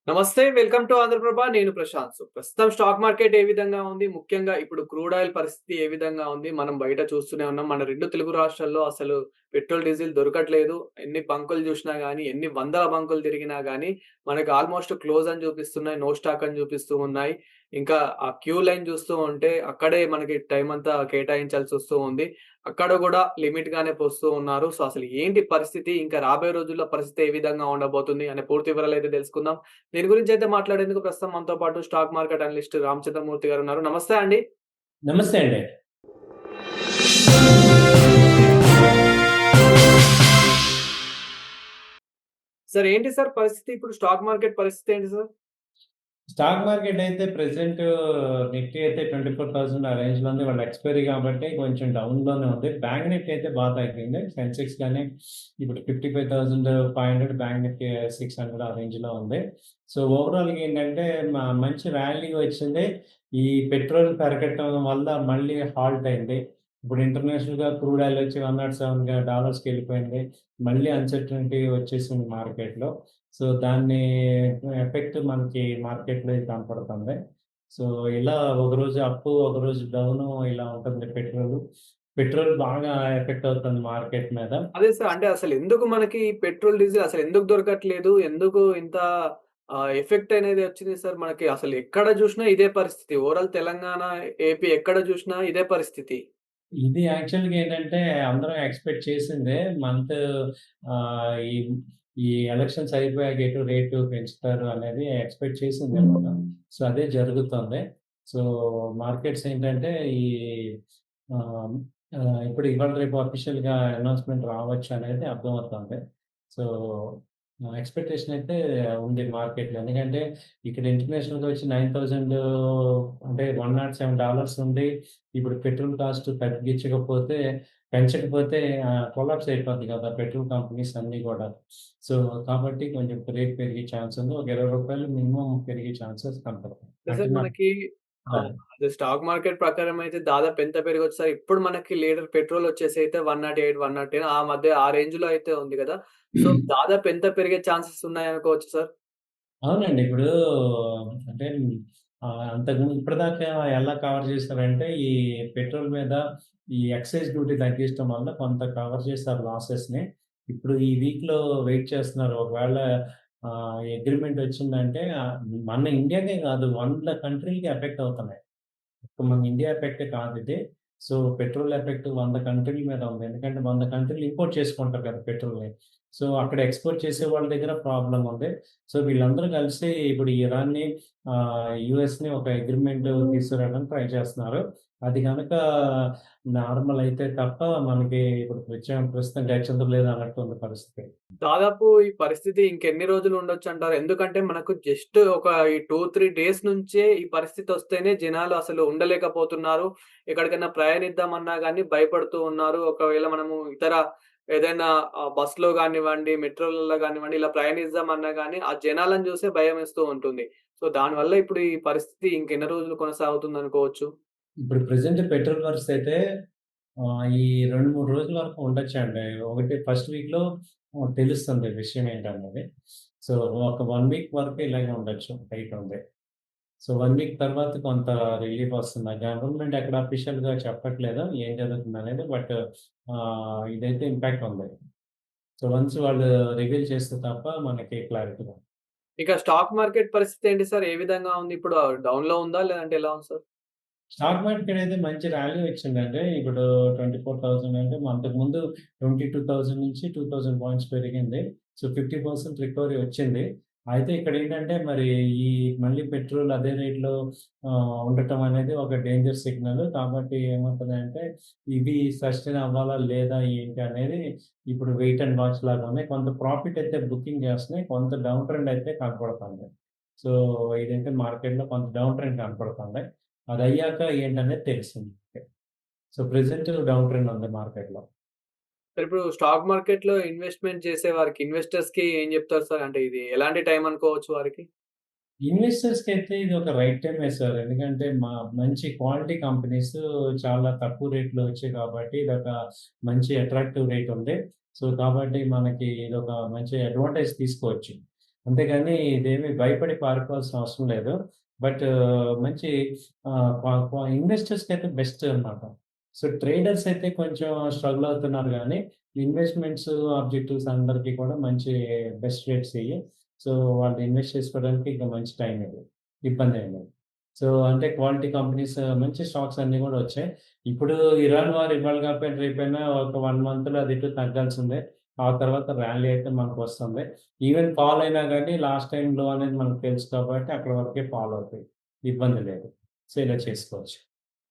నమస్తే. Welcome to Andhra Prabha. నేను ప్రశాంత్. ప్రస్తుతం స్టాక్ మార్కెట్ ఏ విధంగా ఉంది? ముఖ్యంగా ఇప్పుడు క్రూడ్ ఆయిల్ పరిస్థితి ఏ విధంగా ఉంది? మనం బయట చూస్తూనే ఉన్నాం. మన 2 తెలుగు రాష్ట్రాల్లో అసలు పెట్రోల్, డీజిల్ దొరకట్లేదు. ఎన్ని బంకులు జూసినా గానీ, ఎన్ని వందల బంకులు తిరిగినా గానీ, మనకి ఆల్‌మోస్ట్ క్లోజ్ అని చూపిస్తున్నాయి. నో స్టాక్ అని చూపిస్తూ ఉన్నాయి. ఇంకా ఆ క్యూ లైన్ చూస్తూ ఉంటే అక్కడే మనకి టైం అంతా కేటాయించాల్సొస్తూ ఉంది. అక్కడ గూడా లిమిట్‌గానే పోస్తూ ఉన్నారు. సో, అసలు ఏంటి పరిస్థితి? ఇంకా రాబోయే రోజుల్లో పరిస్థితి ఏ విధంగా ఉండబోతుంది? అనే పూర్తి వివరాలైతే తెలుసుకుందాం. దీని గురించైతే మాట్లాడేందుకు ప్రస్తుతం మనతో పాటు స్టాక్ మార్కెట్ అనలిస్ట్ రామచంద్రమూర్తి గారున్నారు. నమస్తే అండి. నమస్తే అండి. సార్ ఏంటి సార్ పరిస్థితి? ఇప్పుడు స్టాక్ మార్కెట్ పరిస్థితి ఏంటి సార్? స్టాక్ మార్కెట్ అయితే ప్రెజెంట్ నిఫ్టీ అయితే 24,000 ఆ రేంజ్‌లో ఉంది. వాళ్ళ ఎక్స్‌పైరీ కాబట్టి కొంచెం డౌన్‌లోనే ఉంది. బ్యాంక్ నిఫ్టీ అయితే తగ్గింది. సెన్సెక్స్ గాని ఇప్పుడు 55,500 బ్యాంక్ నిఫ్టీ 600 ఆ రేంజ్‌లో ఉంది. సో, ఓవరాల్‌గా ఏంటంటే మంచి ర్యాలీ వచ్చింది. ఈ పెట్రోల్ పెరగటం వల్ల మళ్ళీ హాల్ట్ అయింది. ఇప్పుడు ఇంటర్నేషనల్‌గా క్రూడ్ ఆయిల్ వచ్చి $107 వెళ్ళిపోయింది. మళ్ళీ అన్సర్టెనిటీ వచ్చేసింది మార్కెట్‌లో. సో, దాన్ని ఎఫెక్ట్ మనకి మార్కెట్‌లో కనపడుతుంది. సో, ఇలా ఒకరోజు అప్పు, ఒకరోజు డౌను ఇలా ఉంటుంది పెట్రోలు. పెట్రోల్ బాగా ఎఫెక్ట్ అవుతుంది మార్కెట్ మీద. అదే సార్. అంటే అసలెందుకు మనకి పెట్రోల్, డీజిల్ అసలెందుకు దొరకట్లేదు? ఎందుకు ఇంత ఎఫెక్ట్ అనేది వచ్చింది సార్ మనకి? అసలు ఎక్కడ జూసినా ఇదే పరిస్థితి. ఓవరాల్ తెలంగాణ, ఏపీ ఎక్కడ జూసినా ఇదే పరిస్థితి. ఇది యాక్చువల్‌గా ఏంటంటే అందరం ఎక్స్‌పెక్ట్ చేసిందే. మంత్ ఈ ఈ ఎలక్షన్స్ అయిపోయాక ఎటు రేటు పెంచుతారు అనేది ఎక్స్‌పెక్ట్ చేసిందే మనం. సో, అదే జరుగుతుంది. సో, మార్కెట్స్ ఏంటంటే ఈ ఆహ్, ఇప్పుడు ఇవాళ రేపు అఫీషియల్‌గా అనౌన్స్‌మెంట్ రావచ్చు అనేది అర్థమవుతుంది. సో, ఎక్స్‌పెక్టేషన్ అయితే ఉంది మార్కెట్‌లో. ఎందుకంటే ఇక్కడ ఇంటర్నేషనల్‌గా వచ్చి 9,000 అంటే $107 ఉంది. ఇప్పుడు పెట్రోల్ కాస్ట్ పెంచకపోతే కొలాప్స్ అయిపోద్ది కదా! పెట్రోల్ కంపెనీస్ అన్నీ గూడా. సో, కాబట్టి కొంచెం రేట్ పెరిగే ఛాన్స్ ఉంది. ఒక ₹20 మినిమమ్ పెరిగే ఛాన్సెస్ కనపడుతున్నాయి. అంటే అంటే సార్ నాకు మనకి ఆ! అదే స్టాక్ మార్కెట్ ప్రకారం అయితే దాదాపు ఎంత పెరగొచ్చు సార్? ఇప్పుడు మనకి లీటర్ పెట్రోల్ వచ్చేసి అయితే 108, 110 ఆ మధ్య ఆ రేంజ్‌లో అయితే ఉంది గదా! సో, దాదాపు ఎంత పెరిగే ఛాన్సెస్ ఉన్నాయనుకోవచ్చు సార్? అవునండి. ఇప్పుడు అంటే అంతకుముందు ఇప్పటిదాకా ఎలా కవర్ చేశారంటే, ఈ పెట్రోల్ మీద ఈ ఎక్సైజ్ డ్యూటీ తగ్గించడం వల్ల కొంత కవర్ చేశారు లాసెస్‌ని. ఇప్పుడు ఈ వీక్‌లో వెయిట్ చేస్తున్నారు. ఒకవేళ అగ్రీమెంట్ వచ్చిందంటే మన ఇండియాకే కాదు 100 కంట్రీలకి ఎఫెక్ట్ అవుతున్నాయి. ఇప్పుడు మన ఇండియా ఎఫెక్టే కాదిది. సో, పెట్రోల్ ఎఫెక్ట్ 100 కంట్రీల మీద ఉంది. ఎందుకంటే 100 కంట్రీలు ఇంపోర్ట్ చేసుకుంటారు కదా! పెట్రోల్‌ని. సో, అక్కడ ఎక్స్‌పోర్ట్ చేసే వాళ్ళ దగ్గర ప్రాబ్లమ్ ఉంది. సో, వీళ్ళందరూ కలిసి ఇప్పుడు ఇరాన్‌ని, యూఎస్‌ని ఒక అగ్రీమెంట్ తీసుకురావడానికి ట్రై చేస్తున్నారు. అది గనక నార్మల్ అయితే తప్ప మనకి ఇప్పుడు ప్రస్తుతం గచ్చింతలు లేదు అన్నట్టుంది పరిస్థితి. దాదాపు ఈ పరిస్థితి ఇంకెన్ని రోజులు ఉండొచ్చంటారు? ఎందుకంటే మనకు జస్ట్ ఒక ఈ 2, 3 డేస్ నుంచే ఈ పరిస్థితొస్తేనే జనాలు అసలు ఉండలేకపోతున్నారు. ఎక్కడికైనా ప్రయాణిద్దామన్నా గాని భయపడుతూ ఉన్నారు. ఒకవేళ మనము ఇతర ఏదైనా బస్‌లో గానివ్వండి, మెట్రోలలో గానివ్వండి, ఇలా ప్రయాణిద్దామన్నా గాని ఆ జనాలను చూసే భయమేస్తూ ఉంటుంది. సో, దానివల్ల ఇప్పుడు ఈ పరిస్థితి ఇంకెన్ని రోజులు కొనసాగుతుందనుకోవచ్చు? ఇప్పుడు ప్రెజెంట్ పెట్రోల్ పరిస్థితయితే ఈ 2, 3 రోజుల వరకు ఉండొచ్చండి. ఒకటి ఫస్ట్ వీక్‌లో తెలుస్తుంది విషయం ఏంటన్నది. సో, ఒక 1 వీక్ వరకు ఇలాగే ఉండొచ్చు. హైట్ ఉంది. సో, 1 వీక్ తర్వాత కొంత రిలీఫ్ వస్తుంది. గవర్నమెంట్ ఎక్కడ అఫీషియల్‌గా చెప్పట్లేదు ఏం జరుగుతుందనేది. బట్ ఇదైతే ఇంపాక్ట్ ఉంది. సో, వన్స్ వాళ్ళు రివీల్ చేస్తే తప్ప మనకి క్లారిటీ రాదు. ఇక స్టాక్ మార్కెట్ పరిస్థితి ఏంటి సార్? ఏ విధంగా ఉంది? ఇప్పుడు డౌన్‌లో ఉందా? లేదంటే ఎలా ఉంది సార్? స్టాక్ మార్కెట్ అయితే మంచి ర్యాలీ వచ్చిందండి. ఇప్పుడు 24,000 అంటే అంతకుముందు 22,000 నుంచి 2,000 పాయింట్స్ పెరిగింది. సో, 50% రికవరీ వచ్చింది. అయితే ఇక్కడేంటంటే మరి ఈ మళ్ళీ పెట్రోల్ అదే రేట్‌లో ఉండటం అనేది ఒక డేంజర్ సిగ్నల్. కాబట్టి ఏమవుతదంటే ఇవి సస్టైన్ అవ్వాలా లేదా ఏంటి అనేది ఇప్పుడు వెయిట్ అండ్ వాచ్ లాగా ఉన్నాయి. కొంత ప్రాఫిట్ అయితే బుకింగ్ చేస్తున్నాయి. కొంత డౌన్ ట్రెండ్ అయితే కనపడుతుంది. సో, ఇదైతే మార్కెట్‌లో కొంత డౌన్ ట్రెండ్ కనపడుతుంది. అదయ్యాక ఏంటనేది తెలిసింది. సో, ప్రెజెంట్ డౌన్ ట్రెండ్ ఉంది మార్కెట్‌లో. ఇప్పుడు స్టాక్ మార్కెట్‌లో ఇన్వెస్ట్‌మెంట్ చేసే వారికి ఇన్వెస్టర్స్‌కి ఏం చెప్తారు సార్? అంటే ఇది ఎలాంటి టైం అనుకోవచ్చు వారికి? ఇన్వెస్టర్స్‌కైతే ఇది ఒక రైట్ టైమే సార్. ఎందుకంటే మంచి క్వాలిటీ కంపెనీస్ చాలా తక్కువ రేట్‌లో వచ్చాయి కాబట్టి ఇదొక మంచి అట్రాక్టివ్ రేట్ ఉంది. సో, కాబట్టి మనకి ఇదొక మంచి అడ్వాంటేజ్ తీసుకోవచ్చు. అంతేగాని ఇదేమి భయపడి పారిపోవాల్సిన అవసరం లేదు. బట్ మంచి ఇన్వెస్టర్స్‌కైతే బెస్ట్ అన్నమాట. సో, ట్రేడర్స్ అయితే కొంచెం స్ట్రగుల్ అవుతున్నారు గానీ, ఇన్వెస్ట్‌మెంట్స్ ఆబ్జెక్టివ్స్ అందరికి కూడా మంచి బెస్ట్ రేట్స్ ఇయ్యి. సో, వాళ్ళు ఇన్వెస్ట్ చేసుకోవడానికి ఇంక మంచి టైం ఇది. ఇబ్బందేం లేదు. సో, అంటే క్వాలిటీ కంపెనీస్ మంచి స్టాక్స్ అన్నీ గూడా వచ్చాయి. ఇప్పుడు ఇరాన్ వార్ ఇవాళ కాకపోయినా రేపైనా ఒక 1 మంత్‌లో అది ఇటు తగ్గాల్సిందే. ఆ తర్వాత ర్యాలీ అయితే మనకొస్తుంది. ఈవెన్ ఫాల్ అయినా గానీ లాస్ట్ టైమ్ లో అనేది మనకు తెలుసు కాబట్టి అక్కడి వరకే ఫాల్ అవుతాయి. ఇబ్బంది లేదు. సో, ఇలా చేసుకోవచ్చు.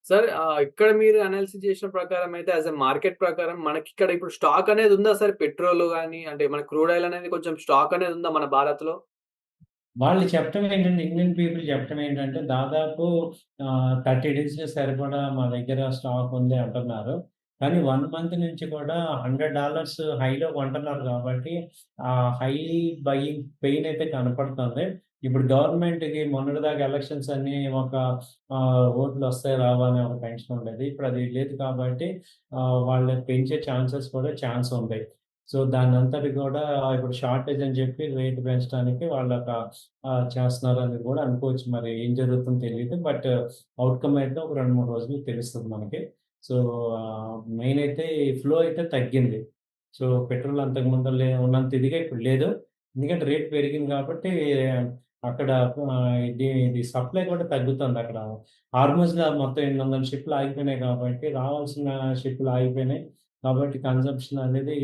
సార్ ఇక్కడ మీరు అనాలిసిస్ చేసిన ప్రకారం అయితే యాస్ ఎ మార్కెట్ ప్రకారం మనకిక్కడ ఇప్పుడు స్టాక్ అనేది ఉందా సార్? పెట్రోల్ గాని అంటే మన క్రూడ్ ఆయిల్ అనేది కొంచెం స్టాక్ అనేది ఉందా మన భారత్‌లో? వాళ్ళు చెప్పటం ఏంటంటే ఇండియన్ పీపుల్ చెప్పటం ఏంటంటే దాదాపు 30 డేస్‌కి సరిపడా మా దగ్గర స్టాక్ ఉంది అంటున్నారు. కానీ 1 మంత్ నుంచి కూడా $100 హైలో కొంటున్నారు కాబట్టి హై బయింగ్ పెయిన్ అయితే కనపడుతుంది. ఇప్పుడు గవర్నమెంట్‌కి మొన్నటిదాకా ఎలక్షన్స్ అన్నీ ఒక ఓట్లొస్తాయి రావా అనే ఒక టెన్షన్ ఉండేది. ఇప్పుడు అది లేదు కాబట్టి వాళ్ళు పెంచే ఛాన్సెస్ కూడా ఛాన్స్ ఉంది. సో, దాన్నంతటి కూడా ఇప్పుడు షార్టేజ్ అని చెప్పి రేట్ పెంచడానికి వాళ్ళొక చేస్తున్నారనేది గూడా అనుకోవచ్చు. మరి ఏం జరుగుతుందో తెలీదు. బట్ ఔట్‌కమ్ అయితే ఒక 2, 3 రోజుల్లో తెలుస్తది మనకి. సో, మెయిన్ అయితే ఈ ఫ్లో అయితే తగ్గింది. సో, పెట్రోల్ అంతకుముందు ఉన్నంత ఇదిగా ఇప్పుడు లేదు. ఎందుకంటే రేట్ పెరిగింది కాబట్టి అక్కడ ఇది సప్లై కూడా తగ్గుతుందక్కడ. హార్మోస్‌లో మొత్తం 800 షిప్‌లు ఆగిపోయినాయి కాబట్టి రావాల్సిన షిప్‌లు ఆగిపోయినాయి. కాబట్టి కన్జంప్షన్ అనేది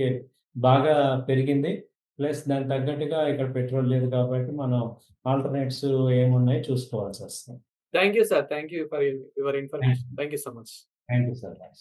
బాగా పెరిగింది. ప్లస్ దానికి తగ్గట్టుగా ఇక్కడ పెట్రోల్ లేదు కాబట్టి మనం ఆల్టర్‌నేట్స్ ఏమున్నాయో చూసుకోవాల్సొస్తుంది. Thank you sir. Thank you for your thank information. Thank you so much. Thank you so much.